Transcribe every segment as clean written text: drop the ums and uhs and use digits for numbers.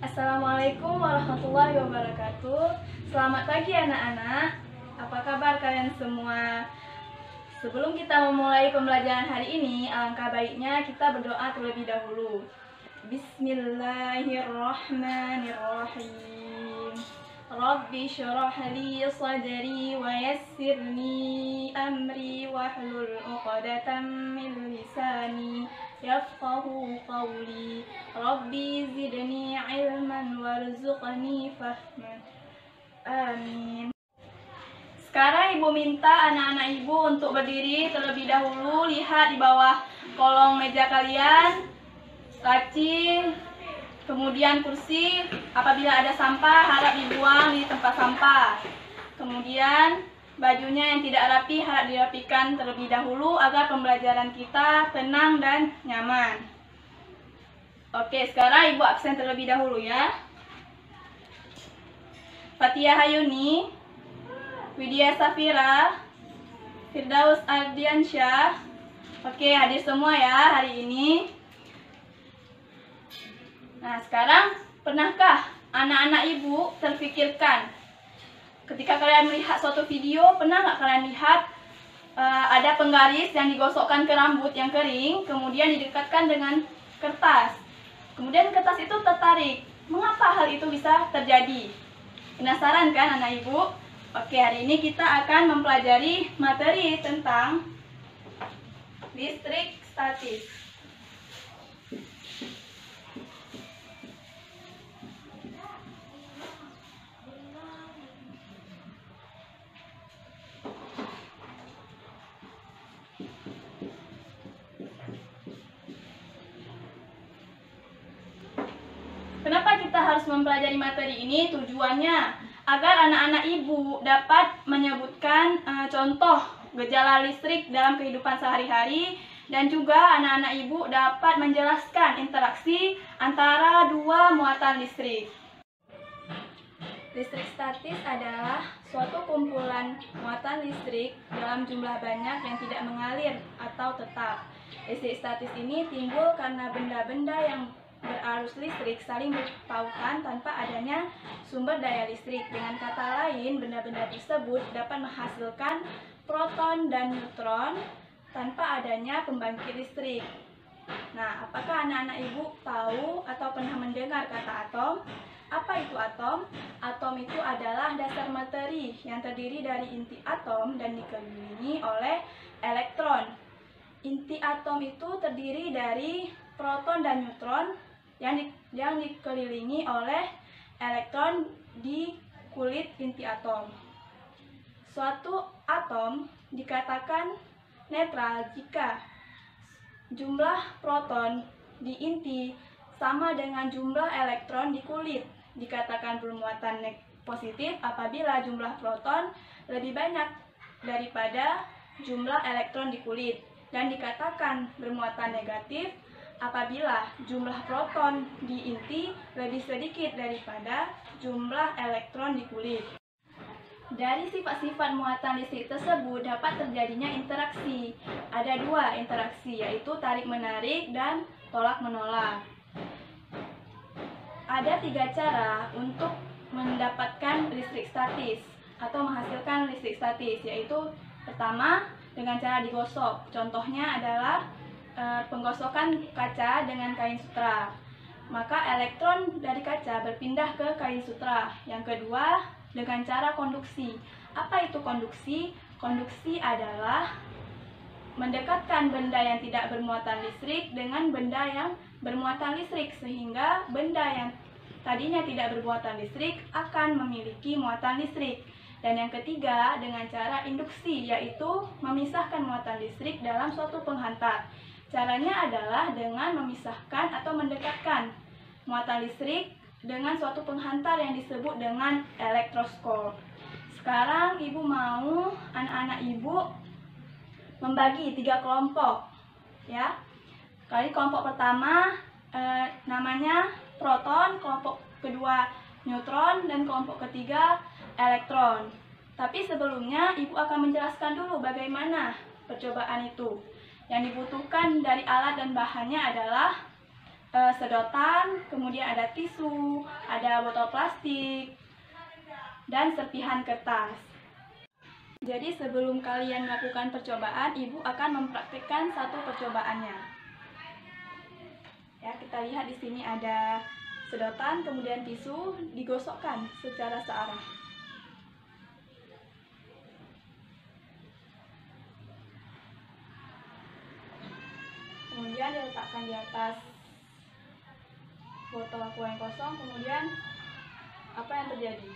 Assalamualaikum warahmatullahi wabarakatuh. Selamat pagi anak-anak. Apa kabar kalian semua? Sebelum kita memulai pembelajaran hari ini, alangkah baiknya kita berdoa terlebih dahulu. Bismillahirrahmanirrahim. Rabbi syrah li sadri wa yassirni amri wahlul 'uqdatam min lisani yafqahu qawli. Rabbi zidni ilman warzuqni fahman. Amin. Sekarang ibu minta anak-anak ibu untuk berdiri terlebih dahulu. Lihat di bawah kolong meja kalian, laci, kemudian kursi. Apabila ada sampah harap dibuang di tempat sampah. Kemudian bajunya yang tidak rapi harap dirapikan terlebih dahulu agar pembelajaran kita tenang dan nyaman. Oke, sekarang ibu absen terlebih dahulu ya. Fatia Hayuni, Widya Safira, Firdaus Ardiansyah. Oke, hadir semua ya hari ini. Nah, sekarang pernahkah anak-anak ibu terfikirkan ketika kalian melihat suatu video, pernah nggak kalian lihat ada penggaris yang digosokkan ke rambut yang kering, kemudian didekatkan dengan kertas. Kemudian kertas itu tertarik. Mengapa hal itu bisa terjadi? Penasaran kan anak ibu? Oke, hari ini kita akan mempelajari materi tentang listrik statis. Kenapa kita harus mempelajari materi ini? Tujuannya agar anak-anak ibu dapat menyebutkan contoh gejala listrik dalam kehidupan sehari-hari, dan juga anak-anak ibu dapat menjelaskan interaksi antara dua muatan listrik. Listrik statis adalah suatu kumpulan muatan listrik dalam jumlah banyak yang tidak mengalir atau tetap. Listrik statis ini timbul karena benda-benda yang berarus listrik saling berpautan tanpa adanya sumber daya listrik. Dengan kata lain, benda-benda tersebut dapat menghasilkan proton dan neutron tanpa adanya pembangkit listrik. Nah, apakah anak-anak ibu tahu atau pernah mendengar kata atom? Apa itu atom? Atom itu adalah dasar materi yang terdiri dari inti atom dan dikelilingi oleh elektron. Inti atom itu terdiri dari proton dan neutron yang dikelilingi oleh elektron di kulit inti atom. Suatu atom dikatakan netral jika jumlah proton di inti sama dengan jumlah elektron di kulit. Dikatakan bermuatan positif apabila jumlah proton lebih banyak daripada jumlah elektron di kulit, dan dikatakan bermuatan negatif apabila jumlah proton di inti lebih sedikit daripada jumlah elektron di kulit. Dari sifat-sifat muatan listrik tersebut dapat terjadinya interaksi. Ada dua interaksi, yaitu tarik-menarik dan tolak-menolak. Ada tiga cara untuk mendapatkan listrik statis atau menghasilkan listrik statis, yaitu pertama dengan cara digosok. Contohnya adalah penggosokan kaca dengan kain sutra. Maka elektron dari kaca berpindah ke kain sutra. Yang kedua dengan cara konduksi. Apa itu konduksi? Konduksi adalah mendekatkan benda yang tidak bermuatan listrik dengan benda yang bermuatan listrik, sehingga benda yang tadinya tidak bermuatan listrik akan memiliki muatan listrik. Dan yang ketiga dengan cara induksi, yaitu memisahkan muatan listrik dalam suatu penghantar. Caranya adalah dengan memisahkan atau mendekatkan muatan listrik dengan suatu penghantar yang disebut dengan elektroskop. Sekarang ibu mau anak-anak ibu membagi 3 kelompok ya. Kali kelompok pertama namanya proton, kelompok kedua neutron, dan kelompok ketiga elektron. Tapi sebelumnya ibu akan menjelaskan dulu bagaimana percobaan itu. Yang dibutuhkan dari alat dan bahannya adalah sedotan, kemudian ada tisu, ada botol plastik, dan serpihan kertas. Jadi sebelum kalian melakukan percobaan, ibu akan mempraktikkan satu percobaannya. Ya, kita lihat di sini ada sedotan, kemudian tisu, digosokkan secara searah. Kemudian diletakkan di atas botol aqua yang kosong. Kemudian apa yang terjadi?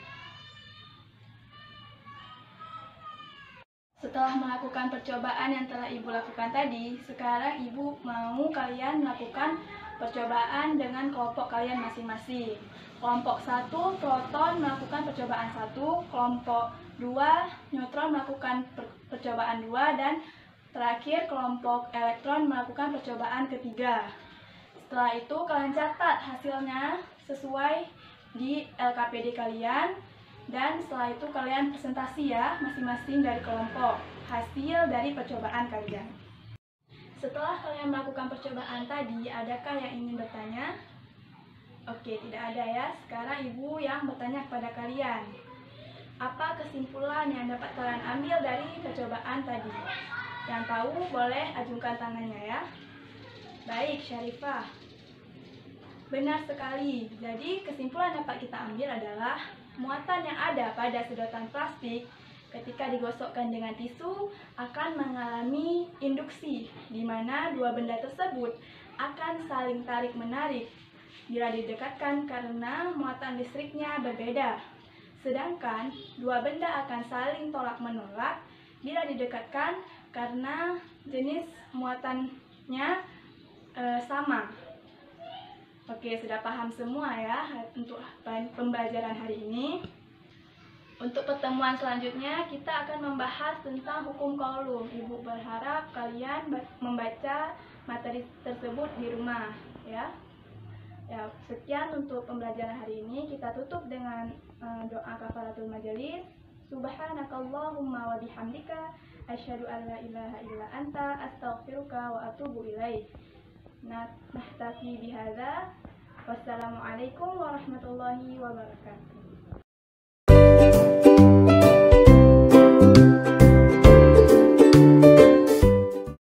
Setelah melakukan percobaan yang telah ibu lakukan tadi, sekarang ibu mau kalian melakukan percobaan dengan kelompok kalian masing-masing. Kelompok 1 proton melakukan percobaan 1, kelompok 2 neutron melakukan percobaan 2, dan terakhir kelompok elektron melakukan percobaan ketiga. Setelah itu kalian catat hasilnya sesuai di LKPD kalian, dan setelah itu kalian presentasi ya masing-masing dari kelompok hasil dari percobaan kalian. Setelah kalian melakukan percobaan tadi, adakah yang ingin bertanya? Oke, tidak ada ya. Sekarang ibu yang bertanya kepada kalian. Apa kesimpulan yang dapat kalian ambil dari percobaan tadi? Yang tahu boleh ajukan tangannya ya. Baik, Syarifah. Benar sekali. Jadi kesimpulan yang dapat kita ambil adalah muatan yang ada pada sedotan plastik ketika digosokkan dengan tisu akan mengalami induksi, di mana dua benda tersebut akan saling tarik-menarik bila didekatkan karena muatan listriknya berbeda. Sedangkan dua benda akan saling tolak-menolak bila didekatkan karena jenis muatannya sama. Oke, sudah paham semua ya untuk pembelajaran hari ini. Untuk pertemuan selanjutnya kita akan membahas tentang hukum Coulomb. Ibu berharap kalian membaca materi tersebut di rumah ya. Ya, sekian untuk pembelajaran hari ini. Kita tutup dengan doa kafaratul majelis. Subhanakallahumma wa bihamdika asyhadu an la ilaha illa anta astaghfiruka wa atubu ilaik. Nahtafi bihadza. Wassalamualaikum warahmatullahi wabarakatuh.